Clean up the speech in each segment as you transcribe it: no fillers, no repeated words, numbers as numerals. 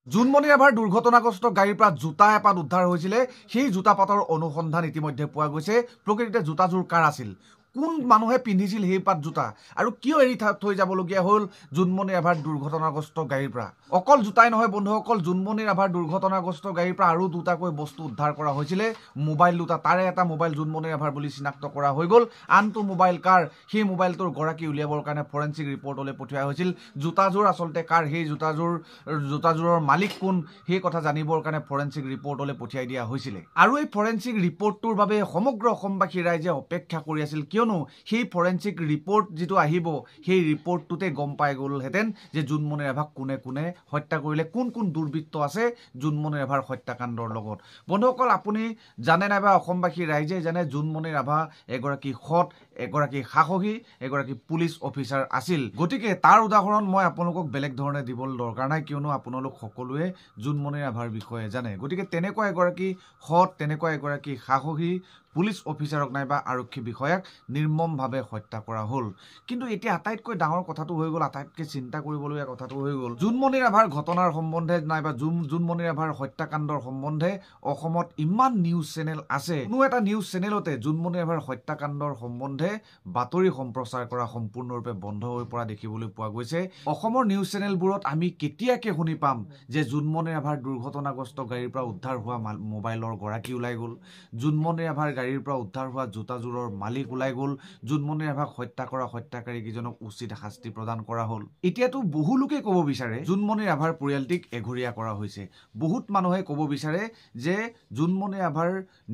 জুনমণি ৰাভাৰ দুৰ্ঘটনাগ্ৰস্ত গাড়ীৰ পৰা জোতা এপাত উদ্ধাৰ হৈছিলে। সেই জোতাপাতৰ অনুসন্ধান ইতিমধ্যে পোৱা গৈছে। প্ৰকৃততে জোতাযোৰ কাৰ আছিল, কোন মানুহে পিন্ধিছিল সেই পাত জোতা, আৰু কিয় এৰি থৈ যাবলগীয়া হ'ল জুনমণি ৰাভাৰ দুৰ্ঘটনাগ্ৰস্ত গাড়ীৰ পৰা। অকল জোতাই নহয় বন্ধুসকল, জুনমণি ৰাভাৰ দুৰ্ঘটনাগ্ৰস্ত গাড়ীৰ পৰা আৰু দুটাকৈ বস্তু উদ্ধাৰ কৰা হৈছিলে। মোবাইল দুটা, তাৰে এটা মোবাইল জুনমণি ৰাভাৰ বুলি চিনাক্ত কৰা হৈ গ'ল। আনটো মোবাইল কাৰ, সেই মোবাইলটোৰ গৰাকী উলিয়াবৰ কাৰণে ফৰেনচিক ৰিপৰ্টলৈ পঠিওৱা হৈছিল। জোতাযোৰ আচলতে কাৰ, সেই জোতাযোৰৰ মালিক কোন, সেই কথা জানিবৰ কাৰণে ফৰেনচিক ৰিপৰ্টলৈ পঠিয়াই দিয়া হৈছিলে। আৰু এই ফৰেনচিক ৰিপৰ্টটোৰ বাবে সমগ্ৰ অসমবাসী ৰাইজে অপেক্ষা কৰি আছিল, কিয়নো সেই ফৰেনচিক ৰিপৰ্ট যিটো আহিব, সেই ৰিপৰ্টটোতে গম পাই গ'লহেঁতেন যে জুনমণি ৰাভাক কোনে কোনে হত্যা কৰিলে, কোন কোন দুৰ্বৃত্ত আছে জুনমণি ৰাভাৰ হত্যাকাণ্ডৰ লগত। বন্ধুসকল, আপুনি জানে নাইবা অসমবাসী ৰাইজে জানে, জুনমণি ৰাভা এগৰাকী সৎ, এগৰাকী সাহসী, এগৰাকী পুলিচ অফিচাৰ আছিল। গতিকে তাৰ উদাহৰণ মই আপোনালোকক বেলেগ ধৰণে দিবলৈ দৰকাৰ নাই, কিয়নো আপোনালোক সকলোৱে জুনমণি ৰাভাৰ বিষয়ে জানে। গতিকে তেনেকুৱা এগৰাকী সৎ, তেনেকুৱা এগৰাকী সাহসী পুলিচ অফিচাৰক নাইবা আৰক্ষী বিষয়াক নিৰ্মমভাৱে হত্যা কৰা হ'ল। কিন্তু এতিয়া আটাইতকৈ ডাঙৰ কথাটো হৈ গ'ল, আটাইতকৈ চিন্তা কৰিবলগীয়া কথাটো হৈ গ'ল, জুনমণি ৰাভাৰ ঘটনাৰ সম্বন্ধে নাইবা জুনমণি ৰাভাৰ হত্যাকাণ্ডৰ সম্বন্ধে অসমত ইমান নিউজ চেনেল আছে, কোনো এটা নিউজ চেনেলতে জুনমণি ৰাভাৰ হত্যাকাণ্ডৰ সম্বন্ধে বাতৰি সম্প্ৰচাৰ কৰা সম্পূৰ্ণৰূপে বন্ধ হৈ পৰা দেখিবলৈ পোৱা গৈছে। অসমৰ নিউজ চেনেলবোৰত আমি কেতিয়াকে শুনি পাম যে জুনমণি ৰাভাৰ দুৰ্ঘটনাগ্ৰস্ত গাড়ীৰ পৰা উদ্ধাৰ হোৱা মোবাইলৰ গৰাকী ওলাই গ'ল, জুনমণি ৰাভাৰ গাড়ীৰ পৰা উদ্ধাৰ হোৱা জোতাযোৰৰ মালিক ওলাই গ'ল, জুনমণি ৰাভাক হত্যা কৰা হত্যাকাৰীকেইজনক উচিত শাস্তি প্ৰদান কৰা হ'ল। এতিয়াতো বহু লোকে ক'ব বিচাৰে জুনমণি ৰাভাৰ পৰিয়ালটিক এঘৰীয়া কৰা হৈছে। বহুত মানুহে ক'ব বিচাৰে যে জুনমণি ৰাভাৰ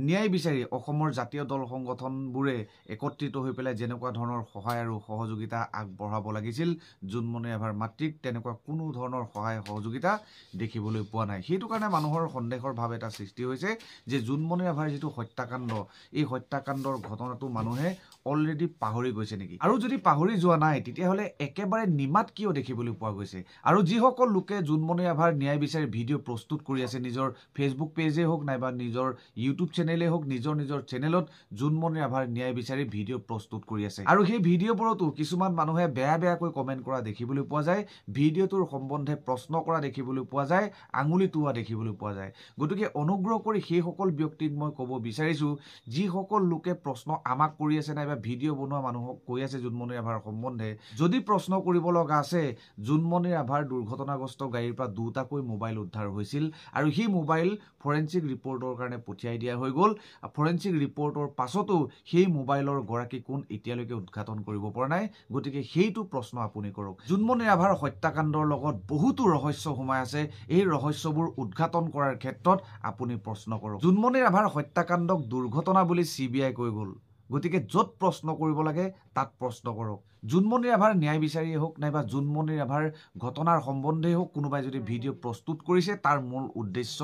ন্যায় বিচাৰি অসমৰ জাতীয় দল সংগঠনবোৰে একত্ৰিত হৈ পেলাই যেনেকুৱা ধৰণৰ সহায় আৰু সহযোগিতা আগবঢ়াব লাগিছিল জুনমণি ৰাভাৰ মাতৃক, তেনেকুৱা কোনো ধৰণৰ সহায় সহযোগিতা দেখিবলৈ পোৱা নাই। সেইটো কাৰণে মানুহৰ সন্দেহৰ ভাৱ এটা সৃষ্টি হৈছে যে জুনমণি ৰাভাৰ যিটো হত্যাকাণ্ড, এই হত্যাকাণ্ডৰ ঘটনাটো মানুহে অলৰেডি পাহৰি গৈছে নেকি? আৰু যদি পাহৰি যোৱা নাই, তেতিয়াহ'লে একেবাৰে নিমাত কিয় দেখিবলৈ পোৱা গৈছে? আৰু যিসকল লোকে জুনমণি ৰাভাৰ ন্যায় বিচাৰি ভিডিঅ' প্ৰস্তুত কৰি আছে, নিজৰ ফেচবুক পেজেই হওক নাইবা নিজৰ ইউটিউব চেনেলেই হওক, নিজৰ চেনেলত জুনমণি ৰাভাৰ ন্যায় বিচাৰি ভিডিঅ' প্ৰস্তুত কৰি আছে। আৰু সেই ভিডিঅ'বোৰতো কিছুমান মানুহে বেয়াকৈ কমেণ্ট কৰা দেখিবলৈ পোৱা যায়, ভিডিঅ'টোৰ সম্বন্ধে প্ৰশ্ন কৰা দেখিবলৈ পোৱা যায়, আঙুলি টোৱা দেখিবলৈ পোৱা যায়। গতিকে অনুগ্ৰহ কৰি সেইসকল ব্যক্তিক মই ক'ব বিচাৰিছোঁ, যিসকল লোকে প্ৰশ্ন আমাক কৰি আছে নাইবা ভিডিঅ' বনোৱা মানুহক কৈ আছে জুনমণি ৰাভাৰ সম্বন্ধে, যদি প্ৰশ্ন কৰিব লগা আছে, জুনমণি ৰাভাৰ দুৰ্ঘটনাগ্ৰস্ত গাড়ীৰ পৰা দুটাকৈ মোবাইল উদ্ধাৰ হৈছিল আৰু সেই মোবাইল ফৰেনচিক ৰিপৰ্টৰ কাৰণে পঠিয়াই দিয়া হৈ গ'ল। ফৰেনচিক ৰিপৰ্টৰ পাছতো সেই মোবাইলৰ গৰাকী কোন এতিয়ালৈকে উদ্ঘাটন কৰিব পৰা নাই। গতিকে সেইটো প্ৰশ্ন আপুনি কৰক। জুনমণি ৰাভাৰ হত্যাকাণ্ডৰ লগত বহুতো ৰহস্য সোমাই আছে, এই ৰহস্যবোৰ উদ্ঘাটন কৰাৰ ক্ষেত্ৰত আপুনি প্ৰশ্ন কৰক। জুনমণি ৰাভাৰ হত্যাকাণ্ডক দুৰ্ঘটনা বুলি CBI কৈ গ'ল। গতিকে য'ত প্ৰশ্ন কৰিব লাগে তাত প্ৰশ্ন কৰক। জুনমণি ৰাভাৰ ন্যায় বিচাৰিয়েই হওক নাইবা জুনমণি ৰাভাৰ ঘটনাৰ সম্বন্ধেই হওক, কোনোবাই যদি ভিডিঅ' প্ৰস্তুত কৰিছে, তাৰ মূল উদ্দেশ্য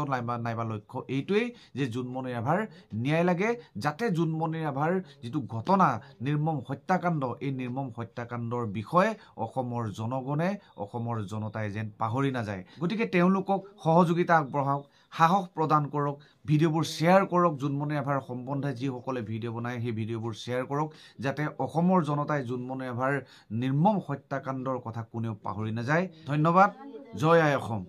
নাইবা লক্ষ্য এইটোৱেই যে জুনমণি ৰাভাৰ ন্যায় লাগে, যাতে জুনমণি ৰাভাৰ যিটো ঘটনা, নিৰ্মম হত্যাকাণ্ড, এই নিৰ্মম হত্যাকাণ্ডৰ বিষয়ে অসমৰ জনগণে, অসমৰ জনতাই যেন পাহৰি নাযায়। গতিকে তেওঁলোকক সহযোগিতা আগবঢ়াওক, সাহস প্ৰদান কৰক, ভিডিঅ'বোৰ শ্বেয়াৰ কৰক। জুনমণি ৰাভাৰ সম্বন্ধে যিসকলে ভিডিঅ' বনায় সেই ভিডিঅ'বোৰ শ্বেয়াৰ কৰক, যাতে অসমৰ জনতাই জুনমণি ৰাভাৰ নিৰ্মম হত্যাকাণ্ডৰ কথা কোনেও পাহৰি নাযায়। ধন্যবাদ। জয় আই অসম।